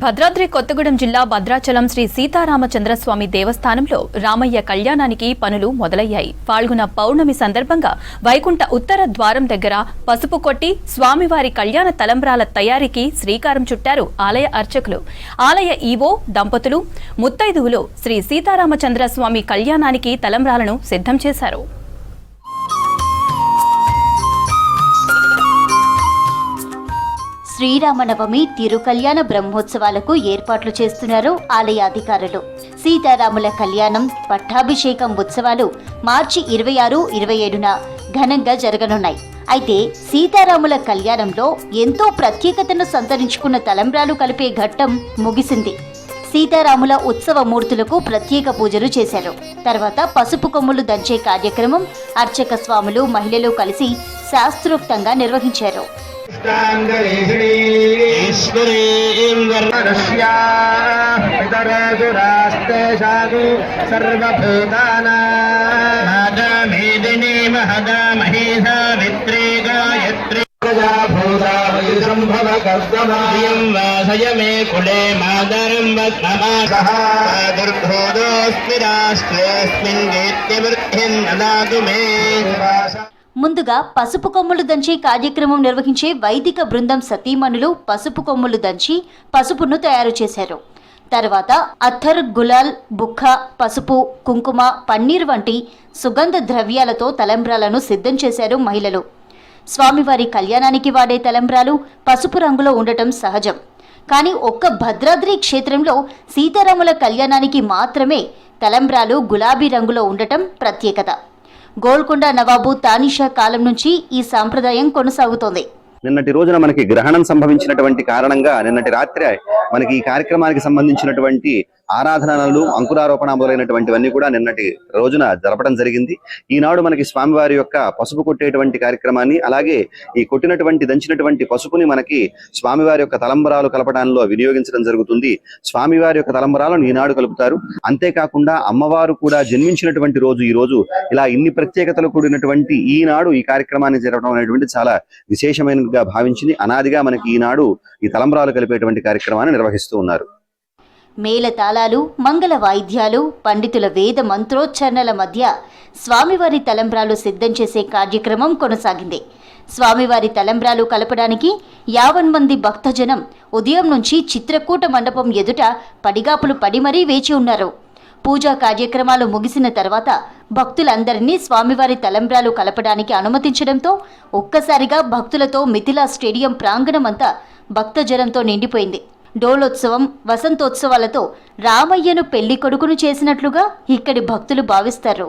భద్రాద్రి కొత్తగూడెం జిల్లా భద్రాచలం శ్రీ సీతారామచంద్రస్వామి దేవస్థానంలో రామయ్య కళ్యాణానికి పనులు మొదలయ్యాయి. పాల్గొన పౌర్ణమి సందర్భంగా వైకుంఠ ఉత్తర ద్వారం దగ్గర పసుపు కొట్టి స్వామివారి కళ్యాణ తలంబ్రాల తయారీకి శ్రీకారం చుట్టారు ఆలయ అర్చకులు. ఆలయ ఈవో దంపతులు ముత్తైదువులు శ్రీ సీతారామచంద్రస్వామి కళ్యాణానికి తలంబ్రాలను సిద్ధం చేశారు. శ్రీరామనవమి తిరుకల్యాణ బ్రహ్మోత్సవాలకు ఏర్పాట్లు చేస్తున్నారు ఆలయ అధికారులు. సీతారాముల కళ్యాణం, పట్టాభిషేకం ఉత్సవాలు మార్చి 26, 27న ఘనంగా జరగనున్నాయి. అయితే సీతారాముల కళ్యాణంలో ఎంతో ప్రత్యేకతను సంతరించుకున్న తలంబ్రాలు కలిపే ఘట్టం ముగిసింది. సీతారాముల ఉత్సవ మూర్తులకు ప్రత్యేక పూజలు చేశారు. తర్వాత పసుపు కొమ్ములు దంచే కార్యక్రమం అర్చక స్వాములు, మహిళలు కలిసి శాస్త్రోక్తంగా నిర్వహించారు. ముందుగా పసుపు కొమ్ములు దంచే కార్యక్రమం నిర్వహించే వైదిక బృందం సతీమణులు పసుపు కొమ్ములు దంచి పసుపును తయారు చేశారు. తర్వాత అత్తర్, గులాల్, బుక్క, పసుపు, కుంకుమ, పన్నీర్ వంటి సుగంధ ద్రవ్యాలతో తలంబ్రాలను సిద్ధం చేశారు మహిళలు. స్వామివారి కళ్యాణానికి వాడే తలంబ్రాలు పసుపు రంగులో ఉండటం సహజం. కానీ ఒక్క భద్రాద్రి క్షేత్రంలో సీతారాముల కళ్యాణానికి మాత్రమే తలంబ్రాలు గులాబీ రంగులో ఉండటం ప్రత్యేకత. గోల్కొండ నవాబు తానిషా కాలం నుంచి ఈ సాంప్రదాయం కొనసాగుతోంది. నిన్నటి రోజున మనకి గ్రహణం సంభవించినటువంటి కారణంగా నిన్నటి రాత్రి మనకి ఈ కార్యక్రమానికి సంబంధించినటువంటి ఆరాధనలు, అంకురారోపణ మొదలైనటువంటివన్నీ కూడా నిన్నటి రోజున జరపడం జరిగింది. ఈనాడు మనకి స్వామివారి యొక్క పసుపు కొట్టేటువంటి కార్యక్రమాన్ని, అలాగే ఈ కొట్టినటువంటి దంచినటువంటి పసుపుని మనకి స్వామివారి యొక్క తలంబరాలు కలపడంలో వినియోగించడం జరుగుతుంది. స్వామివారి యొక్క తలంబరాలను ఈనాడు కలుపుతారు. అంతేకాకుండా అమ్మవారు కూడా జన్మించినటువంటి రోజు ఈ రోజు. ఇలా ఇన్ని ప్రత్యేకతలు కూడినటువంటి ఈనాడు ఈ కార్యక్రమాన్ని జరపడం అనేటువంటి చాలా విశేషమైనదిగా భావించింది. అనాదిగా మనకి ఈనాడు ఈ తలంబరాలు కలిపేటువంటి కార్యక్రమాన్ని నిర్వహిస్తూ ఉన్నారు. మేళతాళాలు, మంగళ వాయిద్యాలు, పండితుల వేద మంత్రోచ్చరణల మధ్య స్వామివారి తలంబ్రాలు సిద్ధం చేసే కార్యక్రమం కొనసాగింది. స్వామివారి తలంబ్రాలు కలపడానికి 50 మంది భక్తజనం ఉదయం నుంచి చిత్రకూట మండపం ఎదుట పడిగాపులు పడి మరీ వేచి ఉన్నారు. పూజా కార్యక్రమాలు ముగిసిన తర్వాత భక్తులందరినీ స్వామివారి తలంబ్రాలు కలపడానికి అనుమతించడంతో ఒక్కసారిగా భక్తులతో మిథిలా స్టేడియం ప్రాంగణమంతా భక్తజనంతో నిండిపోయింది. డోలోత్సవం, వసంతోత్సవాలతో రామయ్యను పెళ్లి కొడుకును చేసినట్లుగా ఇక్కడి భక్తులు భావిస్తారు.